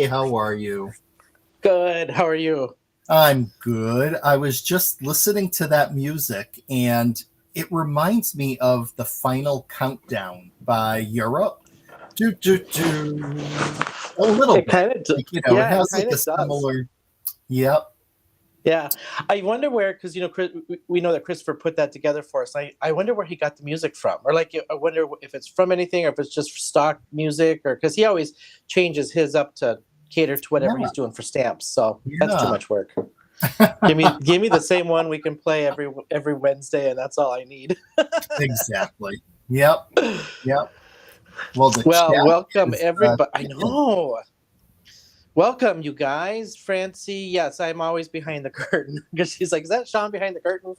How are you? Good. How are you? I'm good. I was just listening to that music, and it reminds me of the Final Countdown by Europe. A little It bit. kind of, It has like a similar. Yep. Yeah. I wonder where, because we know that Christopher put that together for us. I wonder where he got the music from, or I wonder if it's from anything, or if it's just stock music, or because he always changes his up to cater to whatever he's doing for stamps. So that's too much work. give me the same one we can play every Wednesday, and that's all I need. Exactly. Yep. Well, welcome everybody. I know. Welcome, you guys. Francie, yes, I'm always behind the curtain because she's like, is that Shawn behind the curtain?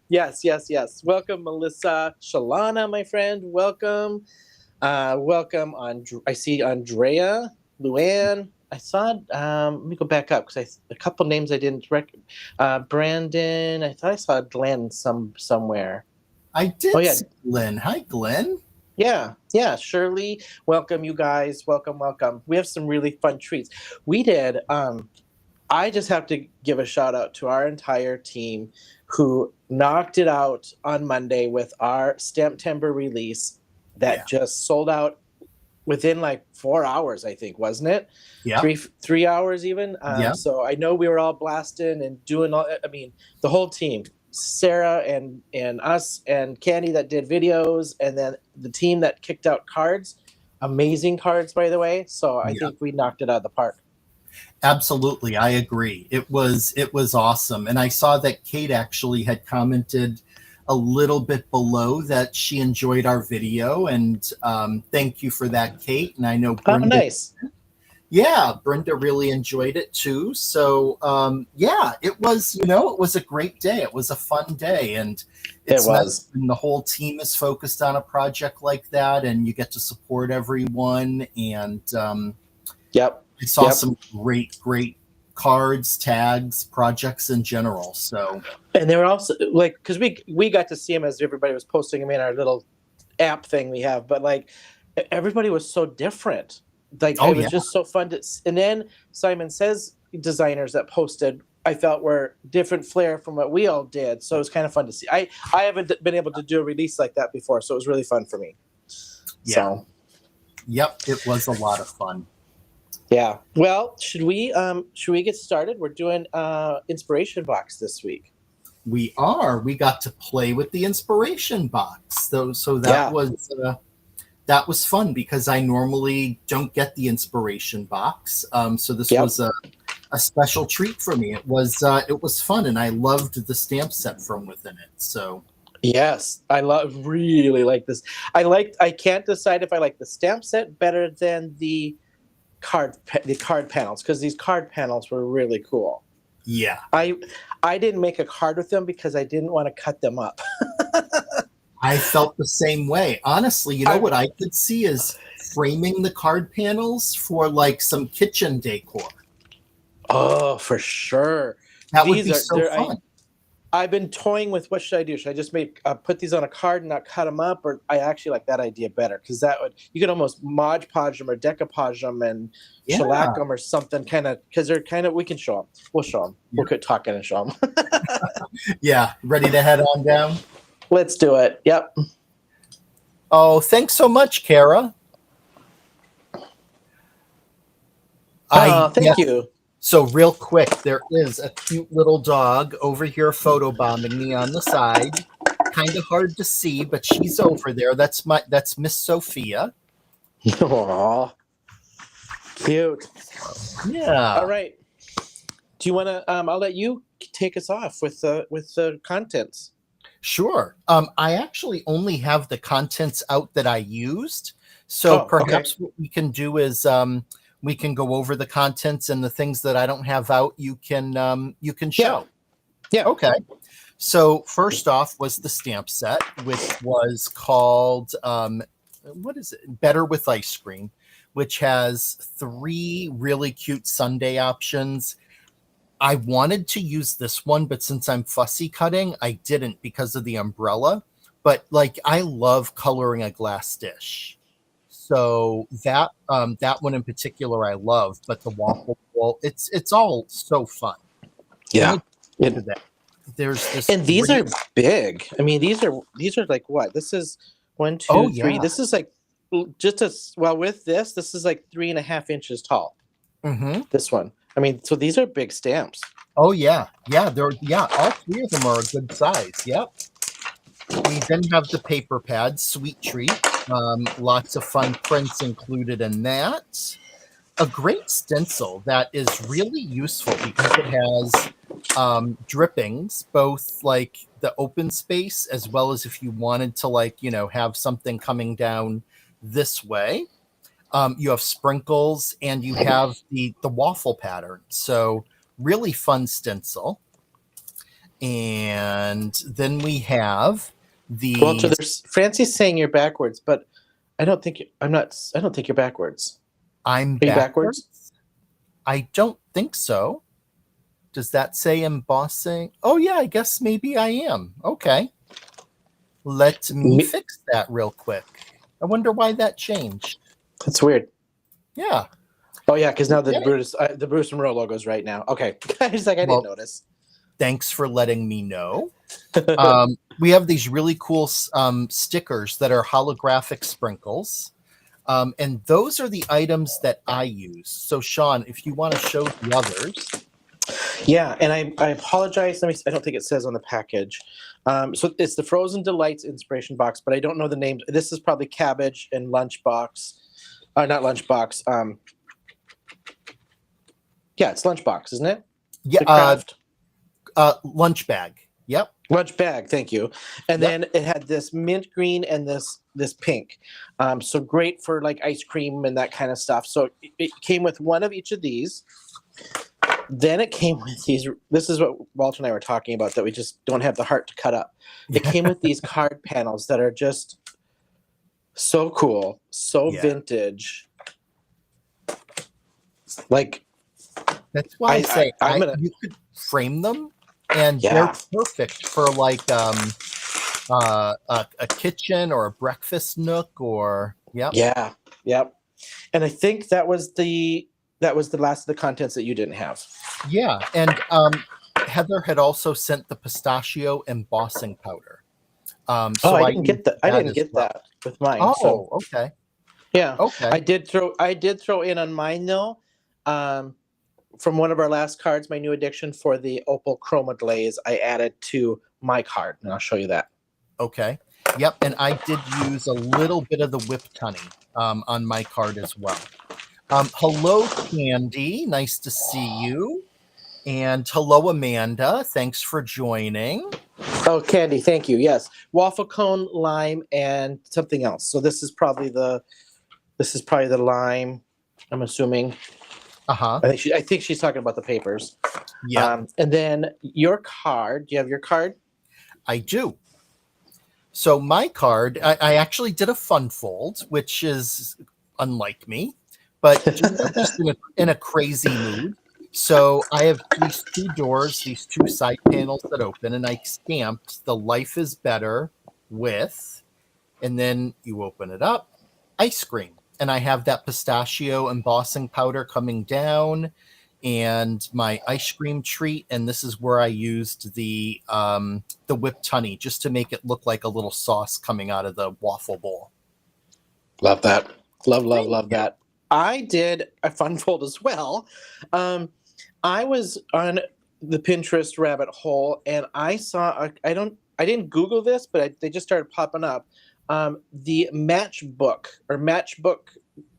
Yes. Welcome, Melissa. Shalana, my friend, welcome. Welcome, I see Andrea, Luann. I saw, let me go back up because a couple names I didn't recognize. Brandon, I thought I saw Glenn somewhere. I did see Glenn. Hi, Glenn. Yeah, Shirley, welcome, you guys. Welcome. We have some really fun treats. We did. I just have to give a shout out to our entire team who knocked it out on Monday with our Stamptember release that just sold out within like 4 hours, I think, wasn't it? Yeah. 3 hours even. So I know we were all blasting and doing all. I mean, the whole team. Sarah and us and Candi that did videos, and then the team that kicked out cards. Amazing cards, by the way. So I think we knocked it out of the park. Absolutely, I agree. It was awesome, and I saw that Kate actually had commented a little bit below that she enjoyed our video, and thank you for that, Kate. And I know Oh, Brenda. nice. Yeah, Brenda really enjoyed it too. So yeah, it was a great day. It was a fun day, and It it's nice was. when the whole team is focused on a project like that, and you get to support everyone. And Yep. I saw Yep. some great cards, tags, projects in general. So And they were also like, because we got to see them as everybody was posting them in our little app thing we have, but like everybody was so different. Like oh it was yeah, just so fun to. And then Simon Says designers that posted, I felt were different flair from what we all did. So it was kind of fun to see. I haven't been able to do a release like that before, so it was really fun for me. yeah, So yep, it was a lot of fun. yeah. Well, should we get started? We're doing inspiration box this week. We are. We got to play with the inspiration box. So Yeah. that was fun because I normally don't get the inspiration box. So this Yep. was a special treat for me. It was fun, and I loved the stamp set from within it. So Yes, really like this. I can't decide if I like the stamp set better than the card panels, because these card panels were really cool. yeah, I didn't make a card with them because I didn't want to cut them up. I felt the same way. Honestly, what I could see is framing the card panels for like some kitchen decor. Oh, for sure. That would be so they're fun. I've been toying with what should I do? Should I just put these on a card and not cut them up, or I actually like that idea better because you could almost Mod Podge them or decoupage them and Yeah. shellac them or something, kind of, because they're kind of, we can show them. We'll show them. We'll quit talking and show them. Yeah, ready to head on down? Let's do it. Yep. Oh, thanks so much, Kara. Thank you. So real quick, there is a cute little dog over here photobombing me on the side. Kind of hard to see, but she's over there. That's Miss Sophia. Aww. Cute. Yeah. All right. Do you want to? I'll let you take us off with the contents. Sure. I actually only have the contents out that I used. So perhaps what we can do is we can go over the contents, and the things that I don't have out, you can show. Yeah. Okay. So first off was the stamp set, which was called what is it? Better with Ice Cream, which has 3 really cute sundae options. I wanted to use this one, but since I'm fussy cutting, I didn't because of the umbrella. But like, I love coloring a glass dish. So that one in particular I love, but the waffle bowl, it's all so fun. Yeah. There's this, and these are big. I mean, these are like what? This is 1, 2, 3. This is like with this is like 3.5 inches tall. Mm-hmm. This one. I mean, so these are big stamps. Oh yeah. All 3 of them are a good size. Yep. We then have the paper pad, sweet treat. Lots of fun prints included in that. A great stencil that is really useful because it has drippings, both like the open space as well as if you wanted to have something coming down this way. You have sprinkles, and you have the waffle pattern. So really fun stencil. And then we have Walter, there's Francie's saying you're backwards, but I don't think you're backwards. Are you backwards? I don't think so. Does that say embossing? Oh yeah, I guess maybe I am. Okay. Let me fix that real quick. I wonder why that changed. That's weird. Yeah. Oh yeah, because now the Brutus Monroe logo is right now. Okay. I didn't notice. Thanks for letting me know. We have these really cool stickers that are holographic sprinkles. And those are the items that I use. So Shawn, if you want to show the others. Yeah, and I apologize. I don't think it says on the package. So it's the Frozen Delights inspiration box, but I don't know the names. This is probably Cabbage and Lunchbox. Not Lunchbox. Yeah, it's lunchbox, isn't it? Yeah, The craft. lunch bag. Yep. Lunch bag, thank you. And Yep. then it had this mint green and this pink. So great for like ice cream and that kind of stuff. So it came with one of each of these. Then it came with these. This is what Walter and I were talking about, that we just don't have the heart to cut up. It came with these card panels that are just so cool, so vintage. Like, that's why I say you could frame them, and they're perfect for like a kitchen or a breakfast nook, or yep. And I think that was the last of the contents that you didn't have. Yeah, and Heather had also sent the pistachio embossing powder. So I didn't get that. I didn't get that with mine. Oh, okay. Yeah. Okay. I did throw in on mine though. From one of our last cards, my new addiction for the opal chroma glaze, I added to my card, and I'll show you that. Okay. Yep, and I did use a little bit of the whipped honey on my card as well. Hello, Candi. Nice to see you. And hello, Amanda. Thanks for joining. Oh, Candi, thank you. Yes, waffle cone, lime, and something else. So this is probably the lime, I'm assuming. I think she's talking about the papers. Yeah. And then your card. Do you have your card? I do. So my card, I actually did a fun fold, which is unlike me, but just in a crazy mood. So I have these two doors, these two side panels that open, and I stamped the Life is Better with, and then you open it up, ice cream. And I have that pistachio embossing powder coming down and my ice cream treat. And this is where I used the whipped honey just to make it look like a little sauce coming out of the waffle bowl. Love that. Love that. I did a fun fold as well. I was on the Pinterest rabbit hole and I saw, I didn't Google this, but they just started popping up. The matchbook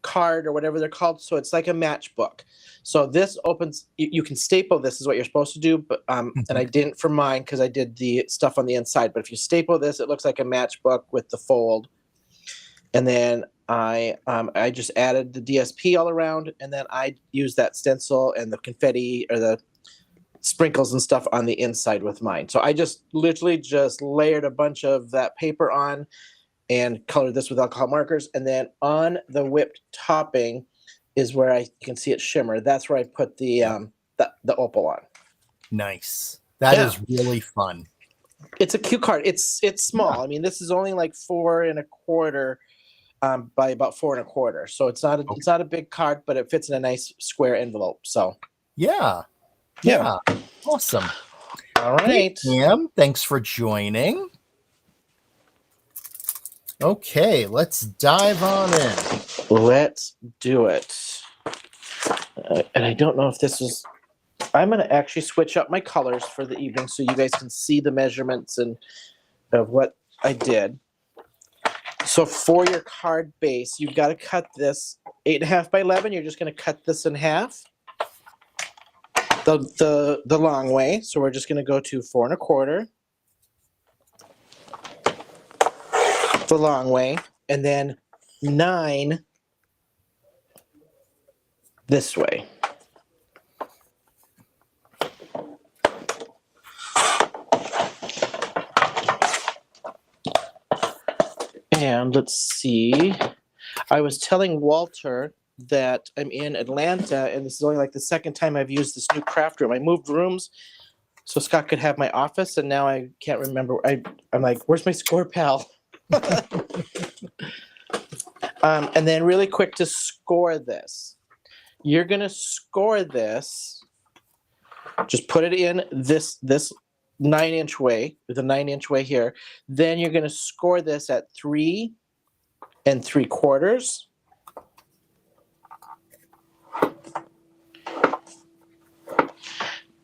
card or whatever they're called. So it's like a matchbook. So this opens, you can staple this is what you're supposed to do. But, and I didn't for mine because I did the stuff on the inside. But if you staple this, it looks like a matchbook with the fold. And then I just added the DSP all around, and then I used that stencil and the confetti or the sprinkles and stuff on the inside with mine. So I just literally just layered a bunch of that paper on and colored this with alcohol markers. And then on the whipped topping is where you can see it shimmer. That's where I put the opal on. Nice. That is really fun. It's a cute card. It's small. I mean, this is only like 4 1/4 by about 4 1/4. So it's not a big card, but it fits in a nice square envelope. So yeah. Awesome. All right. Hey, Pam, thanks for joining. Okay, let's dive on in. Let's do it. And I don't know if this is... I'm going to actually switch up my colors for the evening so you guys can see the measurements and of what I did. So for your card base, you've got to cut this 8.5 by 11. You're just going to cut this in half. The long way. So we're just going to go to 4 1/4. The long way, and then 9 this way. And let's see. I was telling Walter that I'm in Atlanta, and this is only like the second time I've used this new craft room. I moved rooms so Scott could have my office, and now I can't remember. I'm like, where's my score pal? And then really quick to score this. You're going to score this. Just put it in this 9-inch way, with a 9-inch way here. Then you're going to score this at 3 3/4.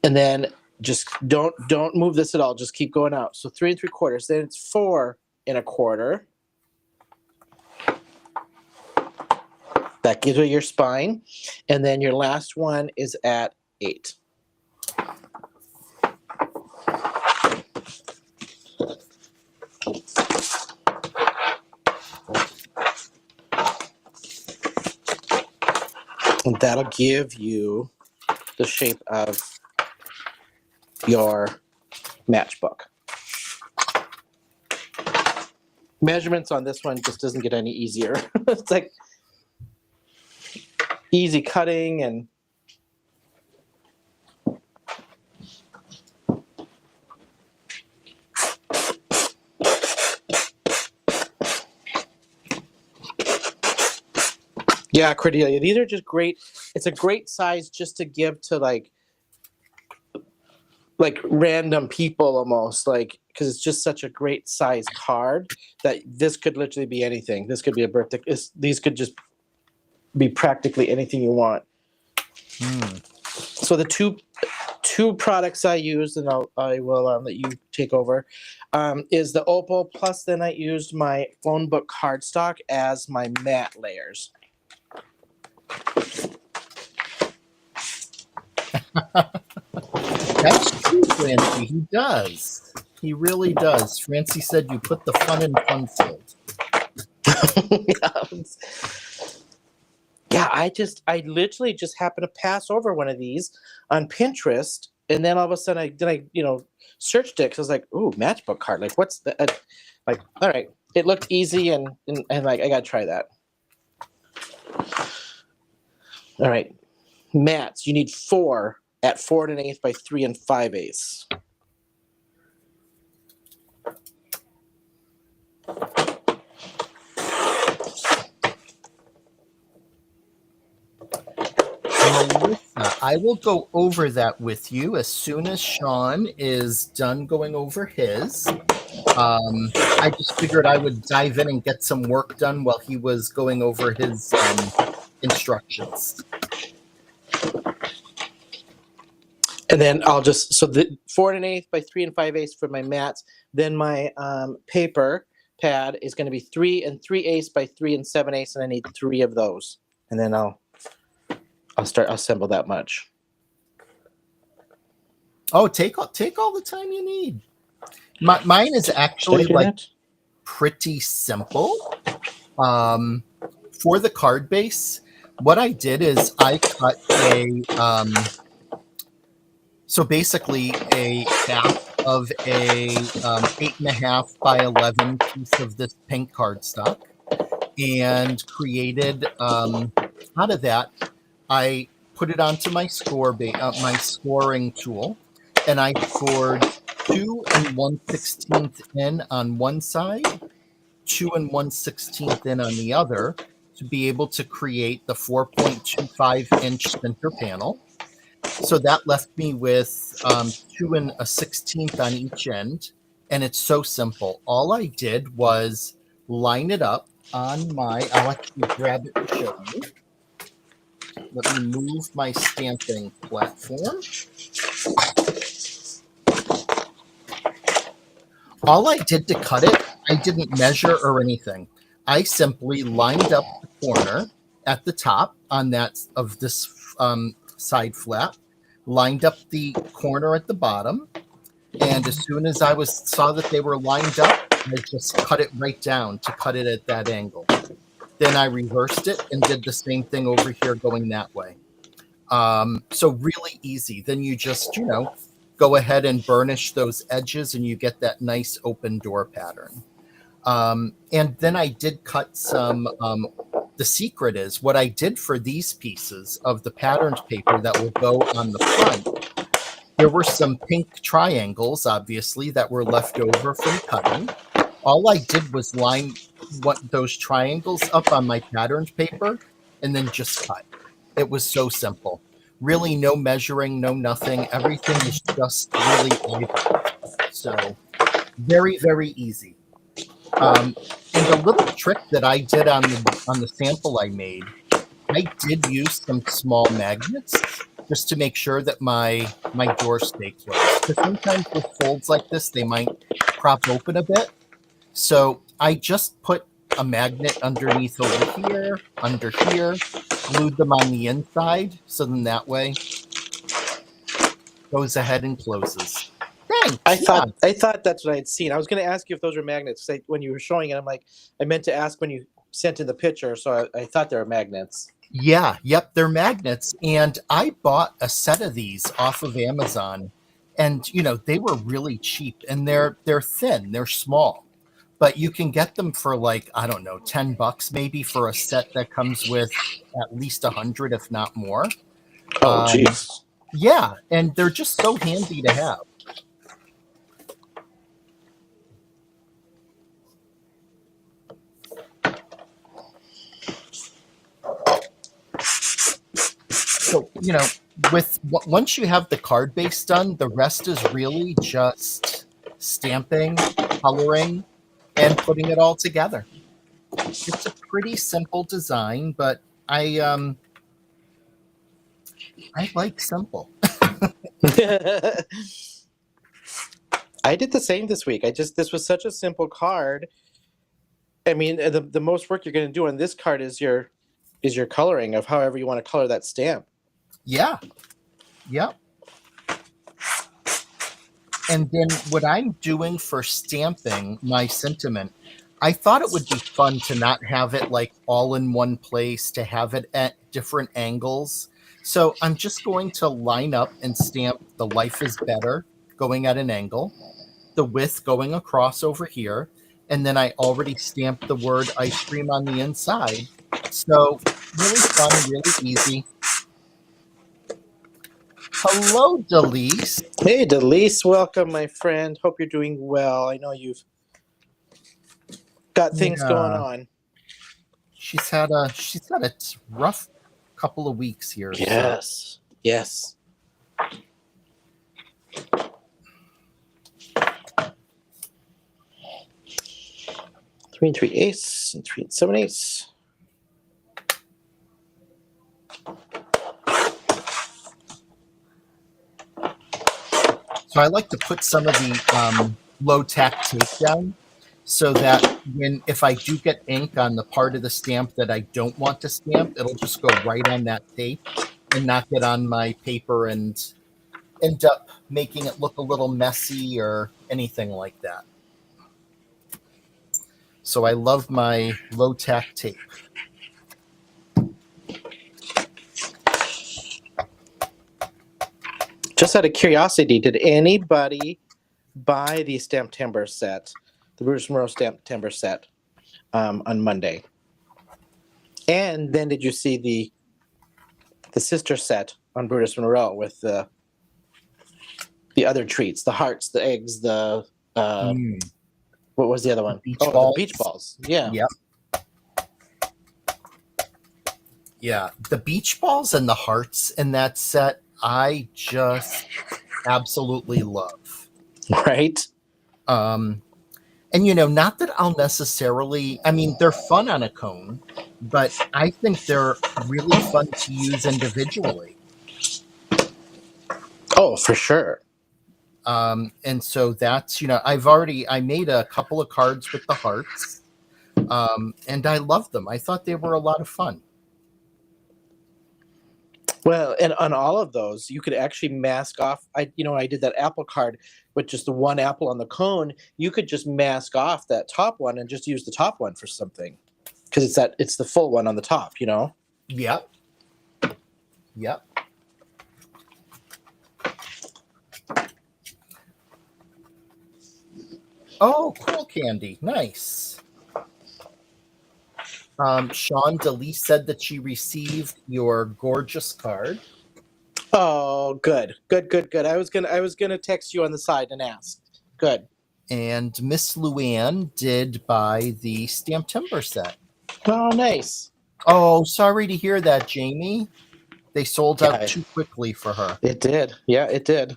And then just don't move this at all. Just keep going out. So 3 3/4. Then it's 4 1/4. That gives you your spine. And then your last one is at 8. And that'll give you the shape of your matchbook. Measurements on this one just doesn't get any easier. It's like easy cutting and yeah, Cordelia. These are just great. It's a great size just to give to like random people almost, like, because it's just such a great size card that this could literally be anything. This could be a birthday. These could just be practically anything you want. So the two products I used, and I will let you take over, is the Opal, plus then I used my phone book cardstock as my matte layers. That's true, Francie. He does. He really does. Francie said you put the fun in fun filled. Yeah, I literally just happened to pass over one of these on Pinterest, and then all of a sudden I searched it because I was like, ooh, matchbook card. Like, what's the like? All right, it looked easy, and like I gotta try that. All right, mats. You need 4 at 4 1/8 by 3 5/8. Melissa, I will go over that with you as soon as Shawn is done going over his. I just figured I would dive in and get some work done while he was going over his instructions. And then I'll just, so the 4 1/8 by 3 5/8 for my mats. Then my paper pad is going to be 3 3/8 by 3 7/8, and I need 3 of those. And then I'll assemble that much. Oh, take all the time you need. Mine is actually like pretty simple. For the card base, what I did is I cut so basically a half of a 8.5 by 11 piece of this pink cardstock, and created out of that, I put it onto my my scoring tool, and I scored 2 1/16 in on one side, 2 1/16 in on the other, to be able to create the 4.25-inch center panel. So that left me with 2 1/16 on each end, and it's so simple. All I did was line it up on I'll actually grab it to show you. Let me move my stamping platform. All I did to cut it, I didn't measure or anything. I simply lined up the corner at the top on that of this side flap, lined up the corner at the bottom, and as soon as I saw that they were lined up, I just cut it right down to cut it at that angle. Then I reversed it and did the same thing over here going that way. So really easy. Then you just, go ahead and burnish those edges, and you get that nice open door pattern. And then I did cut some, the secret is what I did for these pieces of the patterned paper that will go on the front. There were some pink triangles, obviously, that were left over from cutting. All I did was line those triangles up on my patterned paper and then just cut. It was so simple. Really no measuring, no nothing. Everything is just really even. So very, very easy. And the little trick that I did on the sample I made, I did use some small magnets just to make sure that my door stay closed. Because sometimes with folds like this, they might prop open a bit. So I just put a magnet underneath over here, under here, glued them on the inside, so then that way goes ahead and closes. Thanks. I thought that's what I'd seen. I was going to ask you if those were magnets. When you were showing it, I'm like, I meant to ask when you sent in the picture, so I thought they were magnets. Yeah, yep, they're magnets. And I bought a set of these off of Amazon, and they were really cheap, and they're thin, they're small. But you can get them for like, I don't know, $10 maybe for a set that comes with at least 100, if not more. Oh, jeez. Yeah, and they're just so handy to have. So, once you have the card base done, the rest is really just stamping, coloring, and putting it all together. It's a pretty simple design, but I like simple. I did the same this week. This was such a simple card. I mean, the most work you're going to do on this card is your coloring of however you want to color that stamp. Yeah. Yep. And then what I'm doing for stamping my sentiment, I thought it would be fun to not have it like all in one place, to have it at different angles. So I'm just going to line up and stamp the life is better going at an angle, the width going across over here, and then I already stamped the word ice cream on the inside. So really fun, really easy. Hello, Dalis. Hey, Dalis, welcome, my friend. Hope you're doing well. I know you've got things going on. She's had a rough couple of weeks here. Yes. So. Yes. 3 3/8 and 3 7/8. So I like to put some of the low tack tape down so that if I do get ink on the part of the stamp that I don't want to stamp, it'll just go right on that tape and not get on my paper and end up making it look a little messy or anything like that. So I love my low tack tape. Just out of curiosity, did anybody buy the Stamp Timber set, the Brutus Monroe Stamp Timber set, on Monday? And then did you see the sister set on Brutus Monroe with the other treats, the hearts, the eggs, the what was the other one? The beach balls. Yeah. Yep. Yeah, the beach balls and the hearts in that set, I just absolutely love. Right. And not that I'll necessarily, I mean, they're fun on a cone, but I think they're really fun to use individually. Oh, for sure. And so that's, I made a couple of cards with the hearts, and I love them. I thought they were a lot of fun. Well, and on all of those, you could actually mask off. I did that apple card with just the one apple on the cone. You could just mask off that top one and just use the top one for something, because it's the full one on the top. Yep. Yep. Oh, cool, Candi. Nice. Shawn, Dalis said that she received your gorgeous card. Oh, good. I was gonna text you on the side and ask. Good. And Miss Luann did buy the Stamp Timber set. Oh, nice. Oh, sorry to hear that, Jamie. They sold out too quickly for her. It did. Yeah, it did.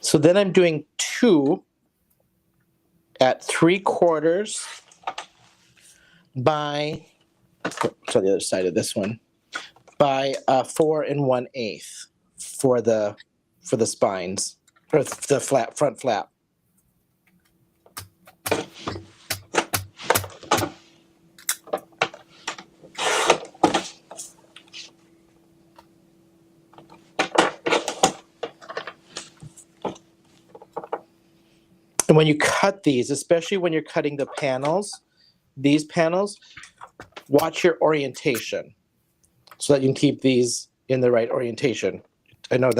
So then I'm doing 2 at 3/4 by, so the other side of this one, by 4 1/8 for the spines, or the front flap. And when you cut these, especially when you're cutting the panels, these panels, watch your orientation so that you can keep these in the right orientation. I know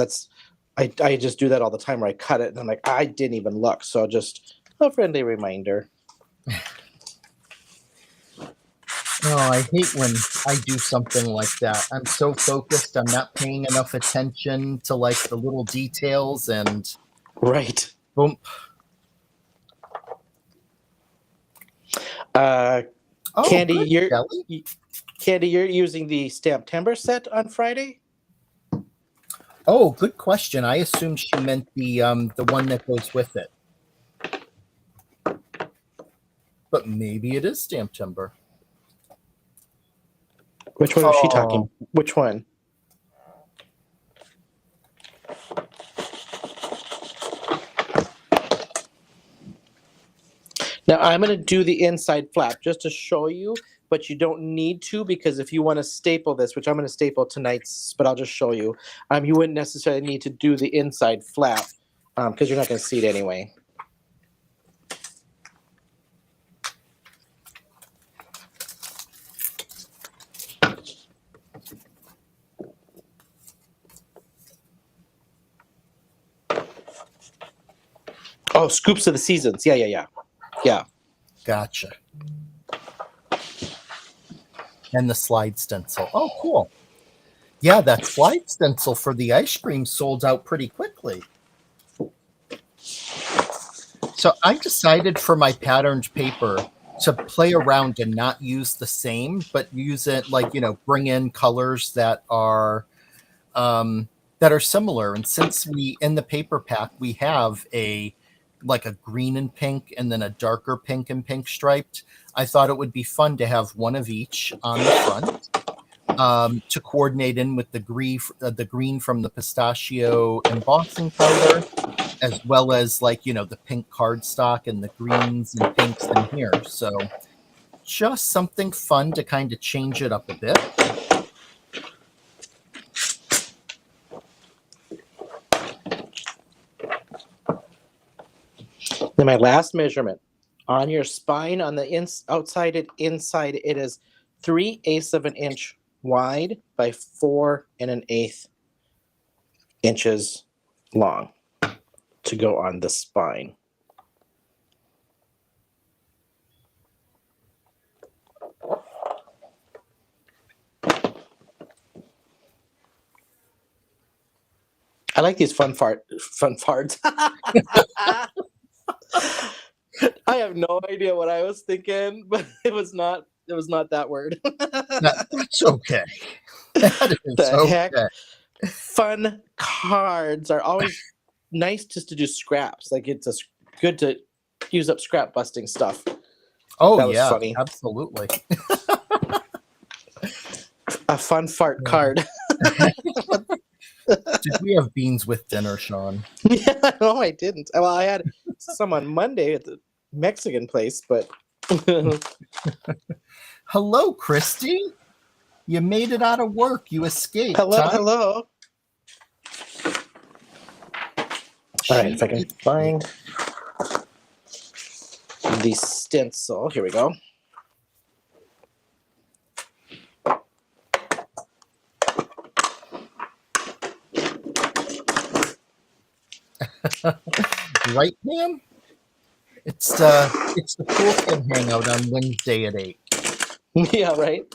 I just do that all the time where I cut it and I'm like, I didn't even look. So just a friendly reminder. Oh, I hate when I do something like that. I'm so focused, I'm not paying enough attention to like the little details and Right. boom. Oh, Candi, good, Kelly. Candi, you're using the Stamp-Timber set on Friday? Oh, good question. I assumed she meant the one that goes with it. But maybe it is Stamp Timber. Which one was she talking? Which one? Now I'm going to do the inside flap just to show you, but you don't need to, because if you want to staple this, which I'm going to staple tonight's, but I'll just show you, you wouldn't necessarily need to do the inside flap because you're not going to see it anyway. Oh, Scoops of the Seasons. Yeah. Gotcha. And the slide stencil. Oh, cool. Yeah, that slide stencil for the ice cream sold out pretty quickly. So I decided for my patterned paper to play around and not use the same, but use it like, bring in colors that are similar. And since in the paper pack, we have a green and pink and then a darker pink and pink striped, I thought it would be fun to have one of each on the front to coordinate in with the green from the pistachio embossing powder, as well as the pink cardstock and the greens and pinks in here. So just something fun to kind of change it up a bit. Then my last measurement on your spine, on the outside and inside, it is 3/8 of an inch wide by 4 1/8 inches long to go on the spine. I like these fun farts. I have no idea what I was thinking, but it was not that word. That's okay. That is The okay. heck? Fun cards are always nice just to do scraps. Like it's good to use up scrap busting stuff. Oh, that was yeah, funny. Absolutely. A fun fart card. Did we have beans with dinner, Shawn? Yeah, no, I didn't. Well, I had some on Monday at the Mexican place, but Hello, Christy. You made it out of work. You escaped. hello. Huh? All right, if I can find the stencil. Here we go. Right, ma'am? It's the cool kid hangout on Wednesday at 8. Yeah, right.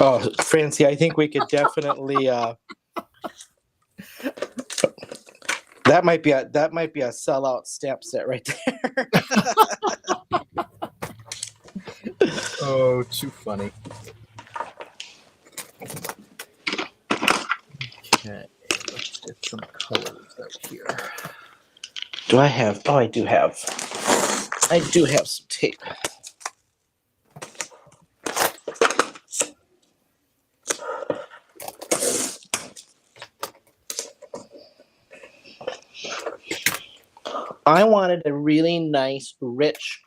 Oh, Francie, I think we could definitely that might be a sellout stamp set right there. Oh, too funny. Okay, let's get some colors out here. Do I have? Oh, I do have some tape. I wanted a really nice, rich,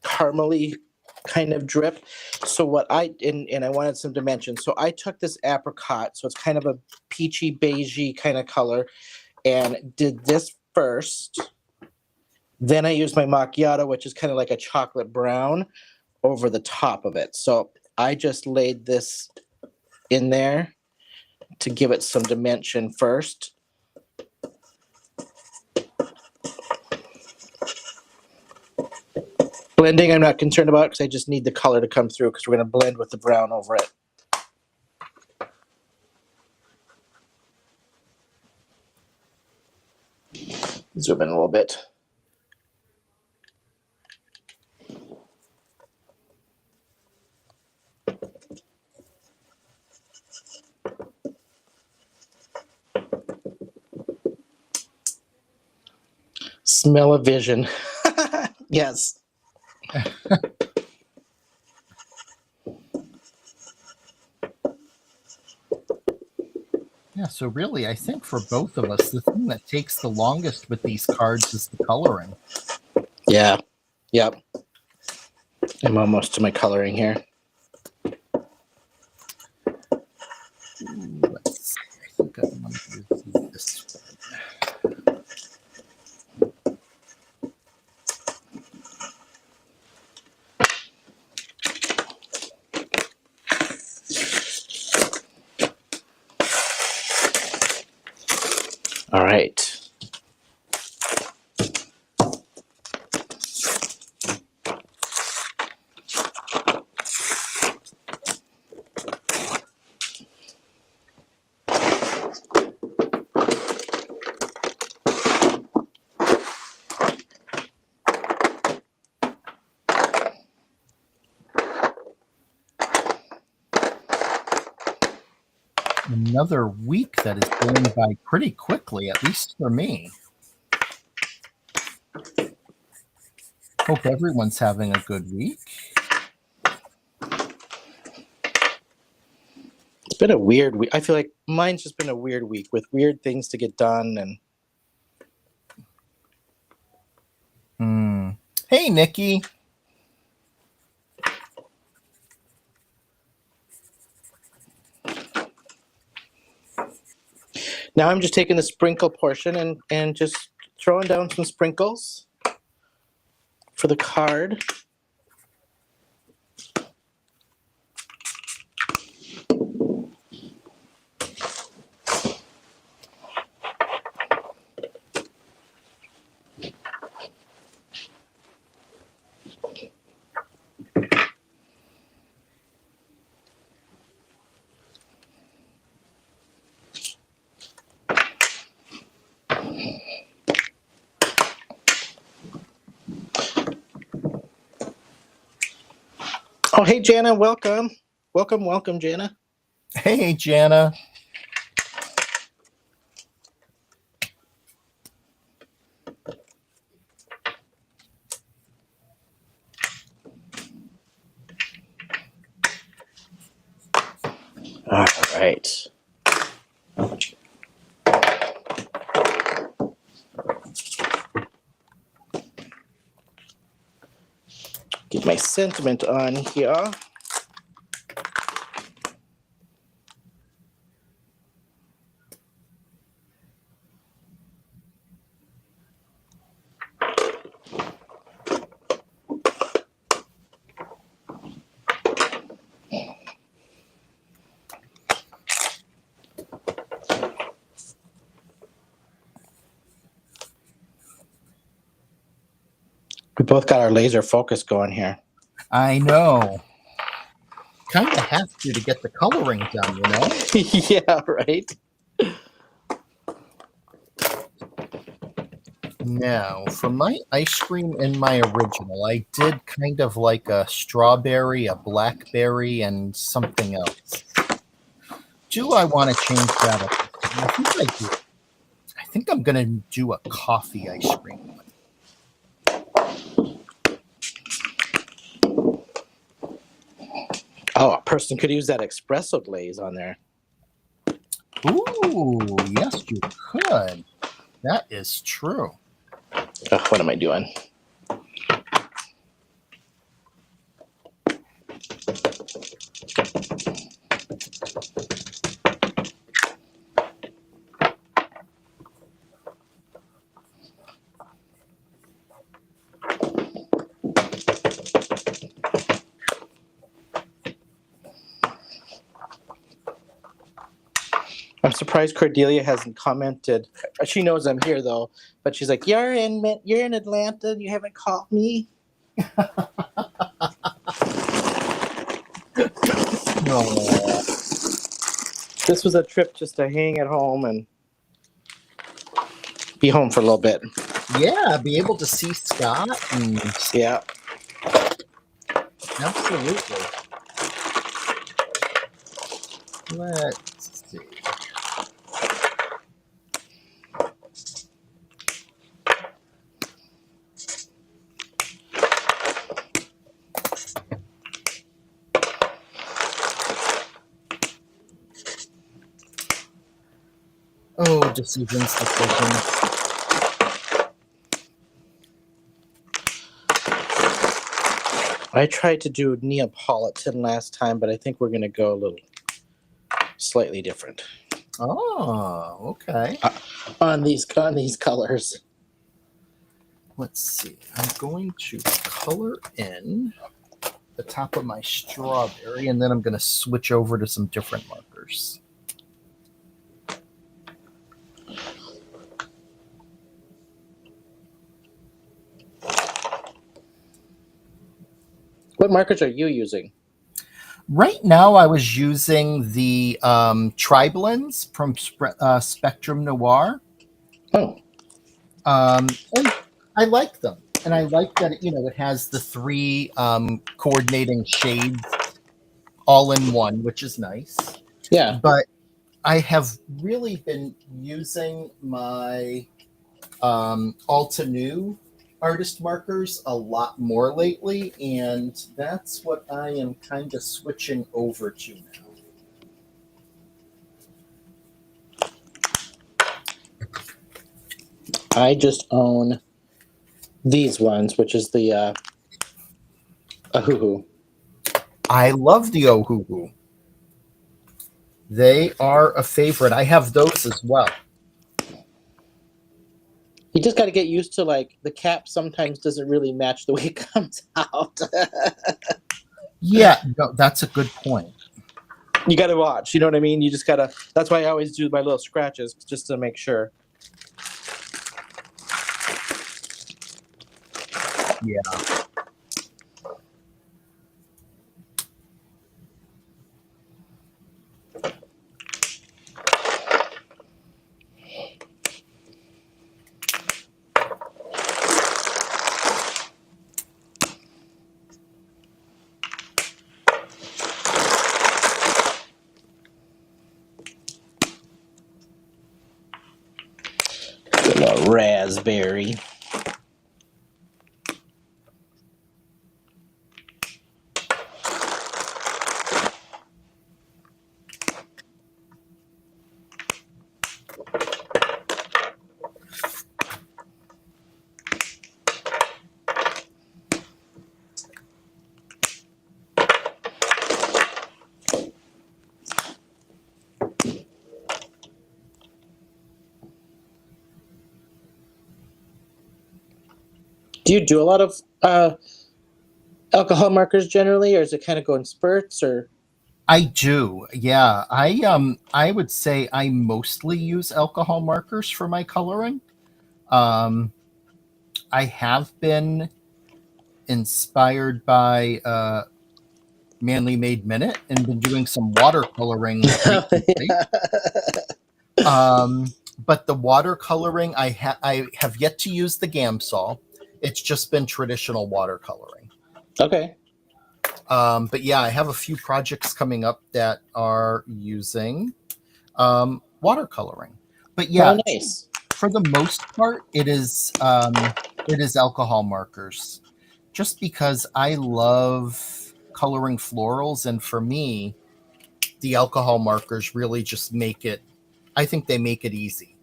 caramely kind of drip. So what I wanted some dimension. So I took this apricot, so it's kind of a peachy beigey kind of color, and did this first. Then I used my macchiato, which is kind of like a chocolate brown, over the top of it. So I just laid this in there to give it some dimension first. Blending, I'm not concerned about because I just need the color to come through because we're going to blend with the brown over it. Zoom in a little bit. Smell of vision. Yes. Yeah, so really, I think for both of us, the thing that takes the longest with these cards is the coloring. Yeah. Yep. I'm almost to my coloring here. Let's see. I think I want to do this one. All right. Another week that is going by pretty quickly, at least for me. Hope everyone's having a good week. It's been a weird week. I feel like mine's just been a weird week with weird things to get done. And Hey, Nikki. Now I'm just taking the sprinkle portion and just throwing down some sprinkles for the card. Oh, hey, Jana, welcome. Welcome, Jana. Hey, Jana. All right. Get my sentiment on here. We both got our laser focus going here. I know. Kind of have to get the coloring done, you know? Yeah, right. Now, for my ice cream in my original, I did kind of like a strawberry, a blackberry, and something else. Do I want to change that up? I think I do. I think I'm going to do a coffee ice cream. Oh, a person could use that espresso glaze on there. Ooh, yes, you could. That is true. Oh, what am I doing? I'm surprised Cordelia hasn't commented. She knows I'm here though, but she's like, "You're in Atlanta. You haven't called me." No. This was a trip just to hang at home and be home for a little bit. Yeah, be able to see Scott. Yeah. Absolutely. Let's see. Oh, decisions. I tried to do Neapolitan last time, but I think we're going to go a little slightly different. Oh, okay. On these colors. Let's see. I'm going to color in the top of my strawberry, and then I'm going to switch over to some different markers. What markers are you using? Right now, I was using the Triblins from Spectrum Noir. Oh. And I like them. And I like that, it has the three coordinating shades all in one, which is nice. Yeah. But I have really been using my Alta New artist markers a lot more lately, and that's what I am kind of switching over to now. I just own these ones, which is the Ahuhu. I love the Ohuhu. They are a favorite. I have those as well. You just got to get used to, like, the cap sometimes doesn't really match the way it comes out. Yeah, no, that's a good point. You got to watch, you know what I mean? You just got to, that's why I always do my little scratches, just to make sure. Yeah. A little raspberry. Do you do a lot of alcohol markers generally, or does it kind of go in spurts? Or I do, yeah. I would say I mostly use alcohol markers for my coloring. I have been inspired by Manly Made Minute and been doing some watercoloring recently. But the watercoloring, I have yet to use the Gamsol. It's just been traditional watercoloring. Okay. But yeah, I have a few projects coming up that are using watercoloring. But yeah, nice. For the most part, it is alcohol markers. Just because I love coloring florals, and for me, the alcohol markers really just make it. I think they make it easy.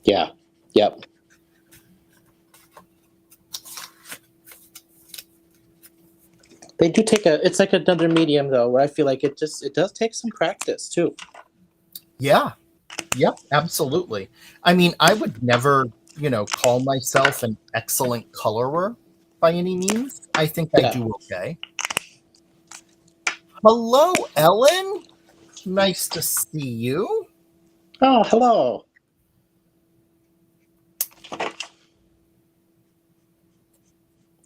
Yeah. Yep. They do take it's like another medium though, where I feel like it does take some practice too. Yeah. Yep, absolutely. I mean, I would never, call myself an excellent colorer by any means. I think I Yeah. do okay. Hello, Ellen. Nice to see you. Oh, hello.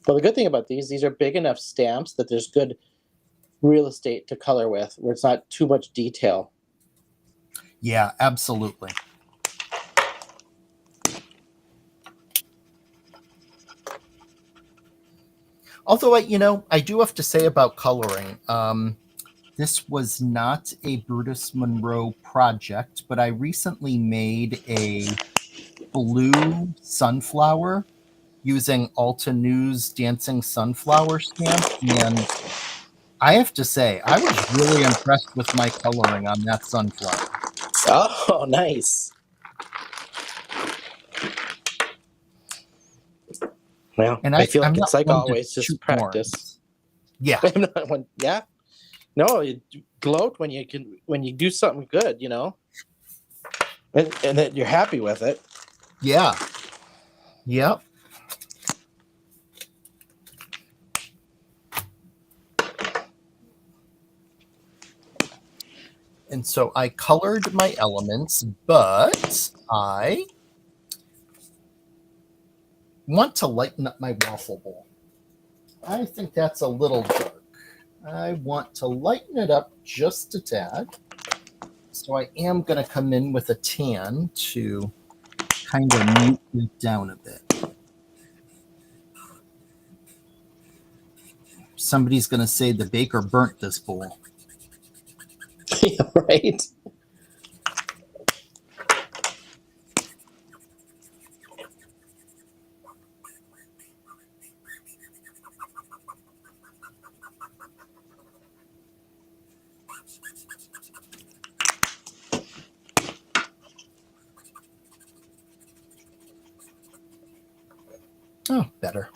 Well, the good thing about these are big enough stamps that there's good real estate to color with, where it's not too much detail. Yeah, absolutely. Although I do have to say about coloring, this was not a Brutus Monroe project, but I recently made a blue sunflower using Alta News Dancing Sunflower stamp, and I have to say, I was really impressed with my coloring on that sunflower. Oh, nice. Well, And I feel like I'm it's not like one to always, just shoot practice. horns. Yeah. Yeah. No, you gloat when you do something good, and that you're happy with it. Yeah. Yep. And so I colored my elements, but I want to lighten up my waffle bowl. I think that's a little dark. I want to lighten it up just a tad. So I am going to come in with a tan to kind of mute it down a bit. Somebody's going to say the baker burnt this bowl. Yeah, right. Oh, better.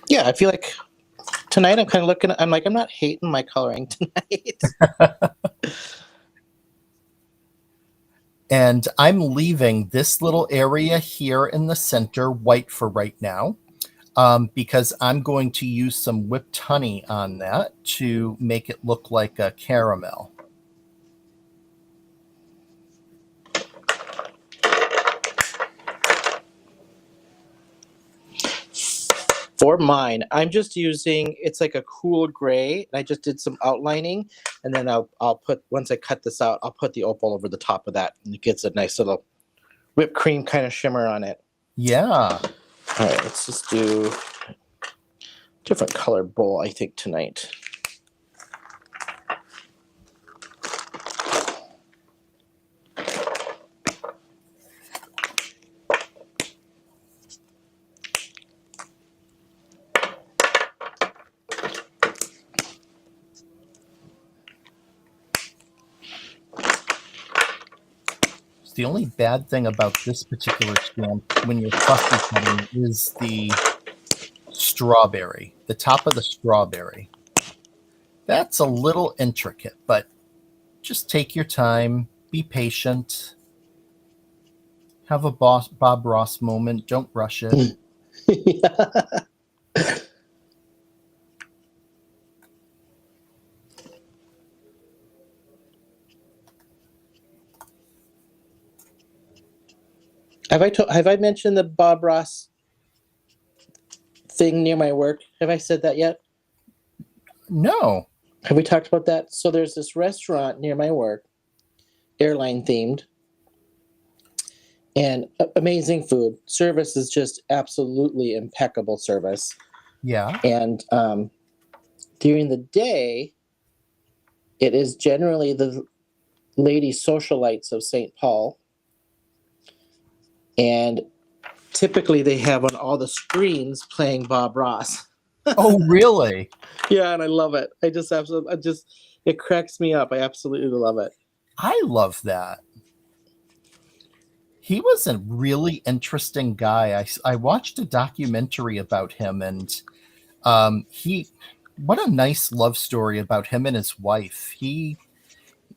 Yeah, I feel like tonight I'm kind of looking. I'm not hating my coloring tonight. And I'm leaving this little area here in the center white for right now, because I'm going to use some whipped honey on that to make it look like a caramel. For mine, I'm just using, it's like a cool gray, and I just did some outlining, and then I'll put, once I cut this out, I'll put the opal over the top of that, and it gets a nice little whipped cream kind of shimmer on it. Yeah. All right, let's just do a different color bowl, I think, tonight. The only bad thing about this particular stamp when you're fussy cutting is the strawberry, the top of the strawberry. That's a little intricate, but just take your time, be patient, have a Bob Ross moment, don't rush it. Have I mentioned the Bob Ross thing near my work? Have I said that yet? No. Have we talked about that? So there's this restaurant near my work, airline themed, and amazing food. Service is just absolutely impeccable service. Yeah. And during the day, it is generally the lady socialites of St. Paul. And typically they have on all the screens playing Bob Ross. Oh, really? Yeah, and I love it. It cracks me up. I absolutely love it. I love that. He was a really interesting guy. I watched a documentary about him, and he, what a nice love story about him and his wife. He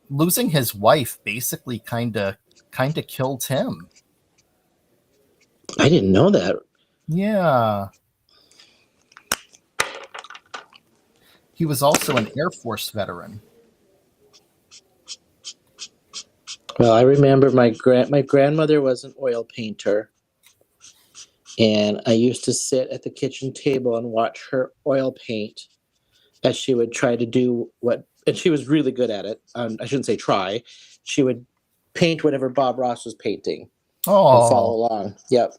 losing his wife basically kind of killed him. I didn't know that. Yeah. He was also an Air Force veteran. Well, I remember my grandmother was an oil painter, and I used to sit at the kitchen table and watch her oil paint as she would try to do what, and she was really good at it. I shouldn't say try. She would paint whatever Bob Ross was painting and follow Oh, along. Yep.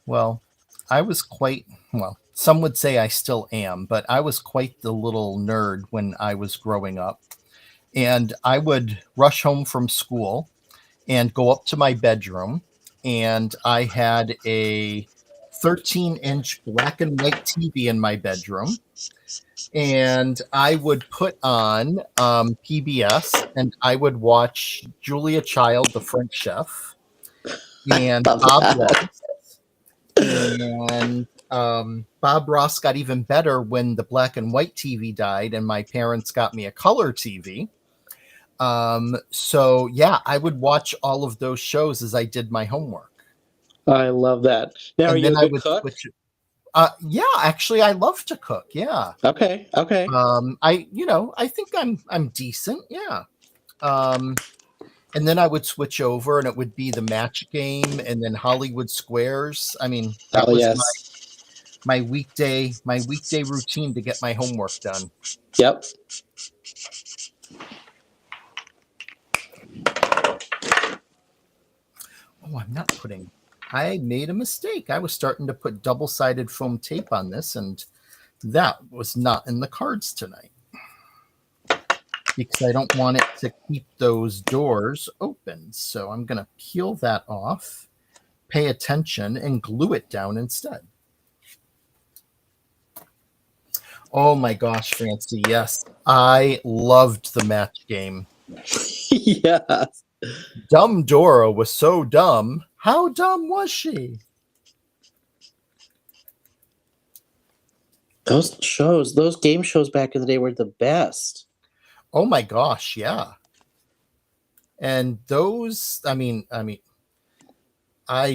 well, I was quite, well, some would say I still am, but I was quite the little nerd when I was growing up. And I would rush home from school and go up to my bedroom, and I had a 13-inch black and white TV in my bedroom, and I would put on PBS, and I would watch Julia Child, the French chef, and Love Bob that. Ross. And Bob Ross got even better when the black and white TV died, and my parents got me a color TV. So yeah, I would watch all of those shows as I did my homework. I love that. Now, are And you then a I good would cook? switch. Yeah, actually I love to cook. Yeah. Okay. Okay. I think I'm decent. Yeah. Um, and then I would switch over and it would be the Match Game and then Hollywood Squares. I mean, that Oh, was yes. my weekday routine to get my homework done. Yep. Oh, I made a mistake. I was starting to put double-sided foam tape on this, and that was not in the cards tonight because I don't want it to keep those doors open. So I'm going to peel that off, pay attention, and glue it down instead. Oh my gosh, Francie, yes. I loved the Match Game. Yes. Dumb Dora was so dumb. How dumb was she? Those game shows back in the day were the best. Oh my gosh, yeah. And those, I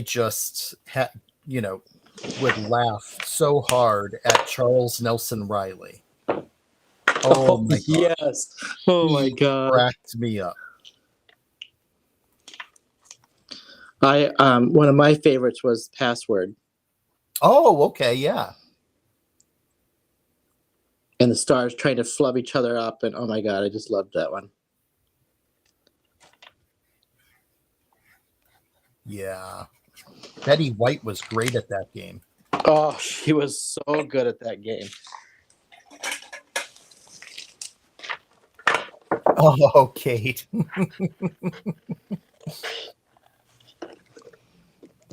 just had, would laugh so hard at Charles Nelson Riley. Oh my gosh. Yes. Oh my He God. cracked me up. One of my favorites was Password. Oh, okay, yeah. And the stars trying to flub each other up, and oh my God, I just loved that one. Yeah. Betty White was great at that game. Oh, she was so good at that game. Oh, Kate.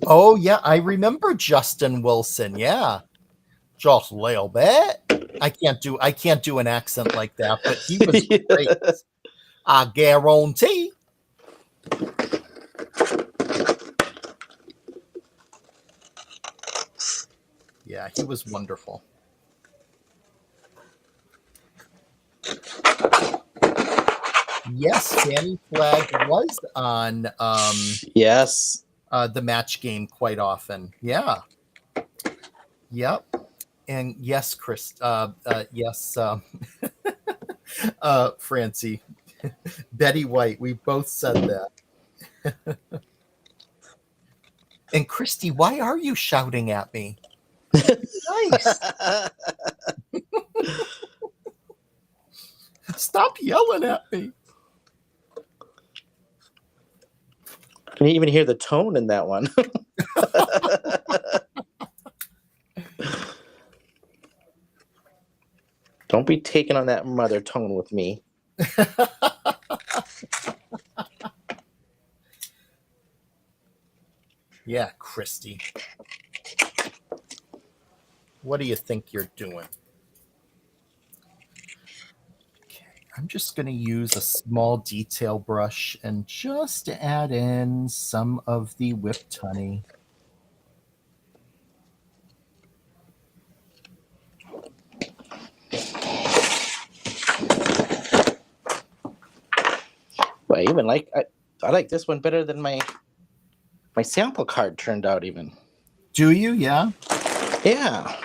Oh, yeah, I remember Justin Wilson. Yeah. Just a little bit. I can't do an accent like that, but he was great. I guarantee. Yeah, he was wonderful. Yes, Fanny Flagg was on Yes. The Match Game quite often. Yeah. Yep. And yes, Chris. Yes, Francie. Betty White. We both said that. And Christy, why are you shouting at me? Nice. Stop yelling at me. Can you even hear the tone in that one? Don't be taking on that mother tone with me. Yeah, Christy. What do you think you're doing? Okay. I'm just going to use a small detail brush and just add in some of the whipped honey. Well, I even I like this one better than my sample card turned out even. Do you? Yeah. Yeah.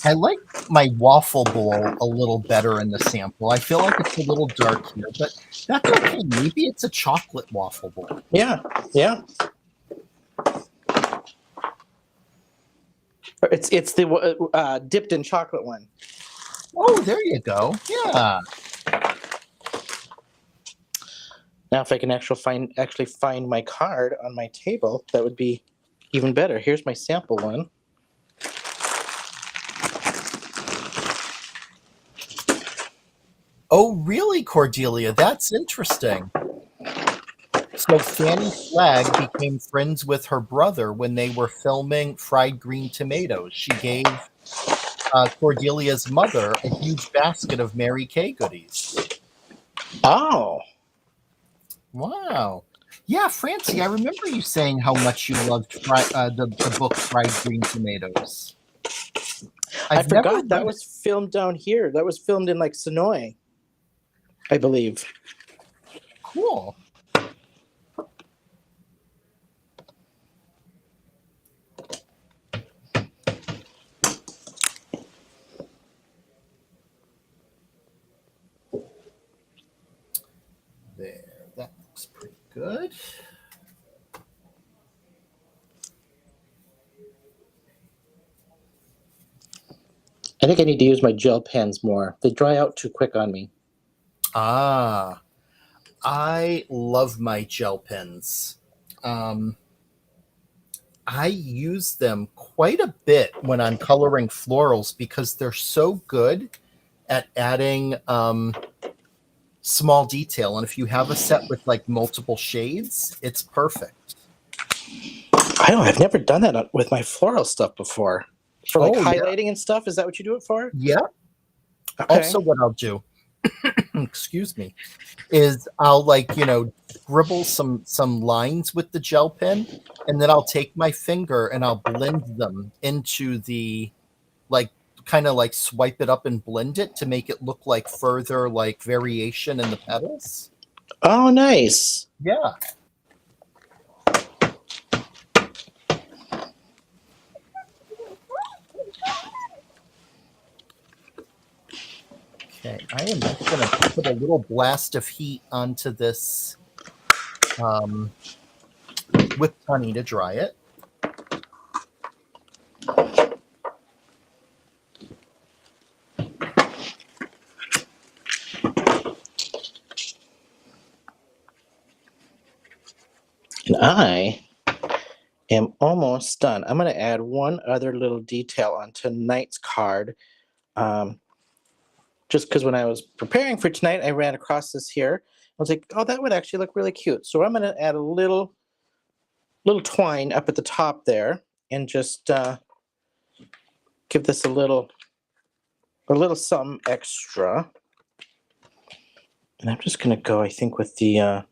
I like my waffle bowl a little better in the sample. I feel like it's a little dark here, but that's okay. Maybe it's a chocolate waffle bowl. Yeah. Yeah. It's the dipped in chocolate one. Oh, there you go. Yeah. Now, if I can actually find my card on my table, that would be even better. Here's my sample one. Oh, really, Cordelia? That's interesting. So Fanny Flagg became friends with her brother when they were filming Fried Green Tomatoes. She gave Cordelia's mother a huge basket of Mary Kay goodies. Oh. Wow. Yeah, Francie, I remember you saying how much you loved the book Fried Green Tomatoes. I forgot that was filmed down here. That was filmed in like Sonoy, I believe. Cool. There, that looks pretty good. I think I need to use my gel pens more. They dry out too quick on me. Ah, I love my gel pens. I use them quite a bit when I'm coloring florals because they're so good at adding small detail. And if you have a set with like multiple shades, it's perfect. I've never done that with my floral stuff before. For like highlighting and stuff, is that what you do it for? Yeah. Okay. Also, what I'll do, excuse me, is I'll scribble some lines with the gel pen, and then I'll take my finger and I'll blend them into the kind of like swipe it up and blend it to make it look like further like variation in the petals. Oh, nice. Yeah. Okay, I am just going to put a little blast of heat onto this whipped honey to dry it. And I am almost done. I'm going to add one other little detail on tonight's card. Just because when I was preparing for tonight, I ran across this here. I was like, oh, that would actually look really cute. So I'm going to add a little twine up at the top there and just give this a little something extra. And I'm just going to go, I think, with the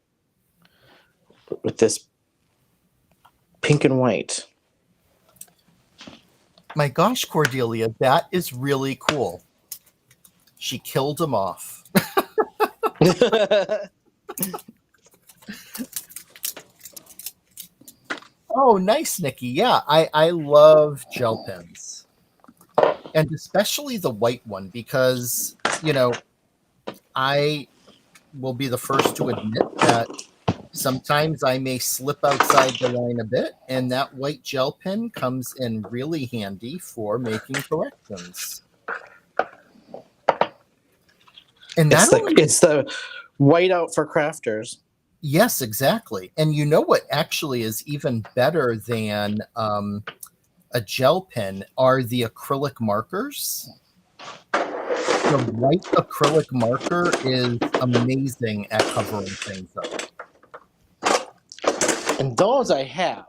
with this pink and white. My gosh, Cordelia, that is really cool. She killed him off. Oh, nice, Nikki. Yeah, I love gel pens. And especially the white one because, I will be the first to admit that sometimes I may slip outside the line a bit, and that white gel pen comes in really handy for making corrections. And it's the whiteout for crafters. Yes, exactly. And you know what actually is even better than a gel pen are the acrylic markers. The white acrylic marker is amazing at covering things up. And those I have.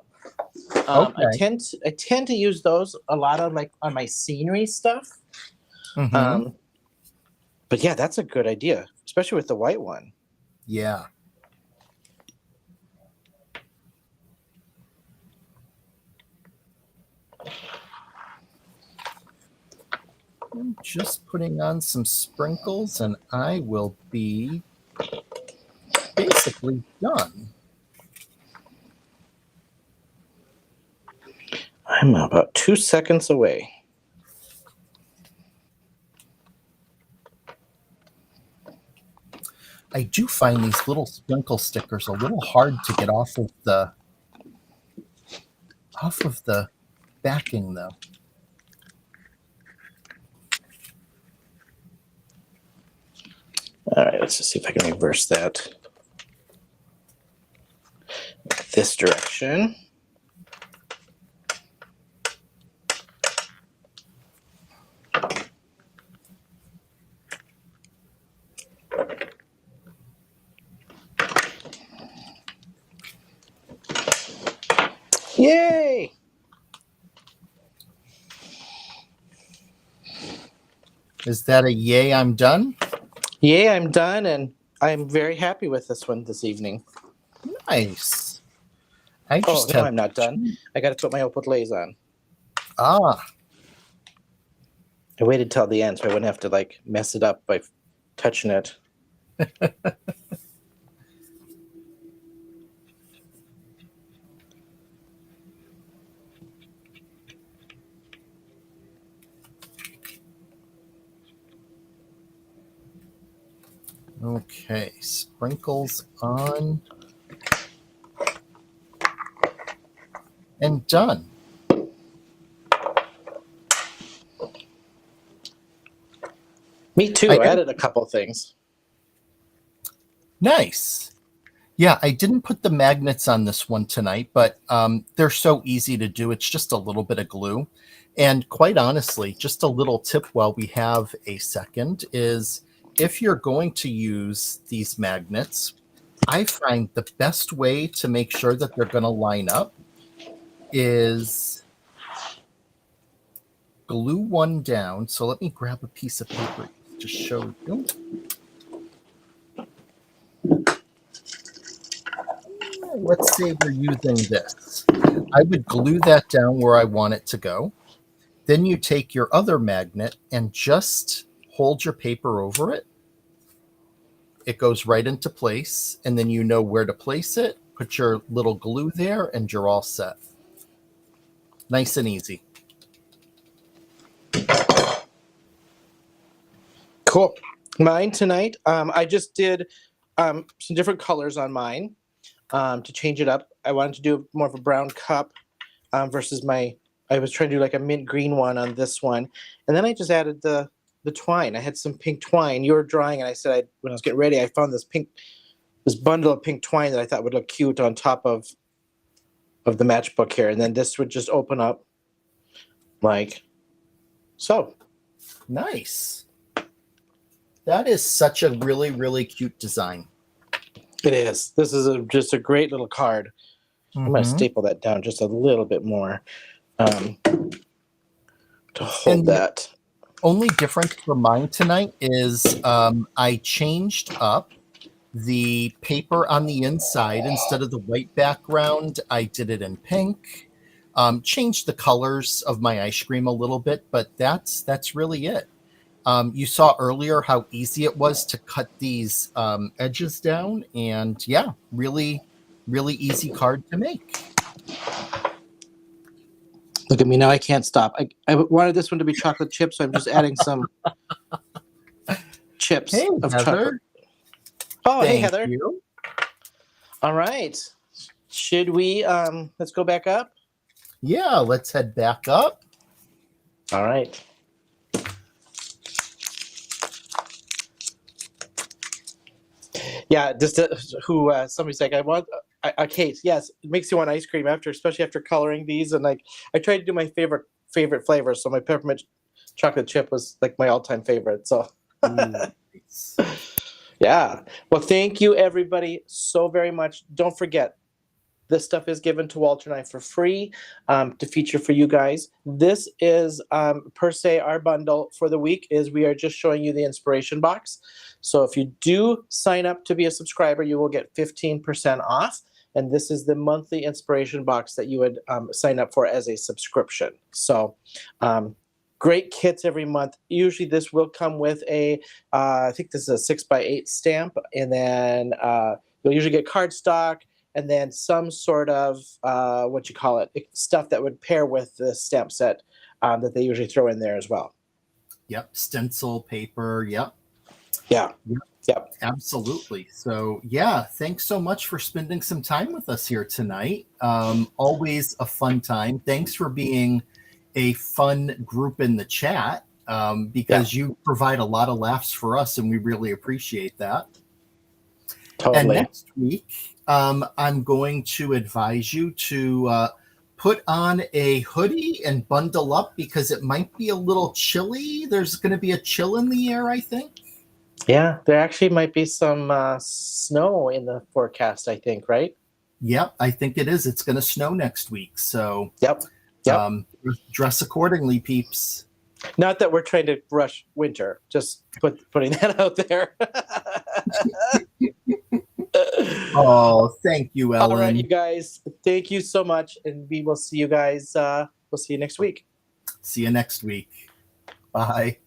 Okay. I tend to use those a lot of like on my scenery stuff. Mm-hmm. But yeah, that's a good idea, especially with the white one. Yeah. I'm just putting on some sprinkles and I will be basically done. I'm about 2 seconds away. I do find these little sprinkle stickers a little hard to get off of the backing, though. All right, let's just see if I can reverse that. This direction. Yay! Is that a yay, I'm done? Yay, I'm done, and I'm very happy with this one this evening. Nice. I just no, I'm not done. I got to put my opal glaze on. Ah. I waited till the end so I wouldn't have to mess it up by touching it. Okay, sprinkles on. And done. Me too. I added a couple things. Nice. Yeah, I didn't put the magnets on this one tonight, but they're so easy to do. It's just a little bit of glue. And quite honestly, just a little tip while we have a second is if you're going to use these magnets, I find the best way to make sure that they're going to line up is glue one down. So let me grab a piece of paper to show you. Let's say we're using this. I would glue that down where I want it to go. Then you take your other magnet and just hold your paper over it. It goes right into place, and then you know where to place it. Put your little glue there, and you're all set. Nice and easy. Cool. Mine tonight, I just did some different colors on mine to change it up. I wanted to do more of a brown cup versus I was trying to do like a mint green one on this one. And then I just added the twine. I had some pink twine. You were drawing, and I said when I was getting ready, I found this bundle of pink twine that I thought would look cute on top of the matchbook here. And then this would just open up like so. Nice. That is such a really, really cute design. It is. This is just a great little card. I'm going to staple that down just a little bit more to hold that. Only difference for mine tonight is I changed up the paper on the inside. Instead of the white background, I did it in pink. Changed the colors of my ice cream a little bit, but that's really it. You saw earlier how easy it was to cut these edges down, and yeah, really, really easy card to make. Look at me now. I can't stop. I wanted this one to be chocolate chips, so I'm just adding some chips of Heather. chocolate. Oh, hey, Thank Heather. you. All right. Should we, let's go back up? Yeah, let's head back up. All right. Yeah, just somebody's like, I want a case. Yes, it makes you want ice cream especially after coloring these. And I tried to do my favorite flavors. So my peppermint chocolate chip was like my all-time favorite. So yeah. Well, thank you everybody so very much. Don't forget This stuff is given to Walter and I for free to feature for you guys. This is per se our bundle for the week is we are just showing you the inspiration box. So if you do sign up to be a subscriber, you will get 15% off. And this is the monthly inspiration box that you would sign up for as a subscription. So great kits every month. Usually this will come with I think this is a 6x8 stamp. And then you'll usually get cardstock and then some sort of, stuff that would pair with the stamp set that they usually throw in there as well. Yep. Stencil, paper. Yep. Yeah. Yep. Absolutely. So, yeah, thanks so much for spending some time with us here tonight. Always a fun time. Thanks for being a fun group in the chat because you provide a lot of laughs for us, and we really appreciate that. Totally. And next week, I'm going to advise you to put on a hoodie and bundle up because it might be a little chilly. There's going to be a chill in the air, I think. Yeah, there actually might be some snow in the forecast, I think, right? Yep, I think it is. It's going to snow next week. So Yep. Dress accordingly, peeps. Not that we're trying to rush winter, just putting that out there. Oh, thank you, Ellen. All right, you guys. Thank you so much. And we will see you guys. We'll see you next week. See you next week. Bye.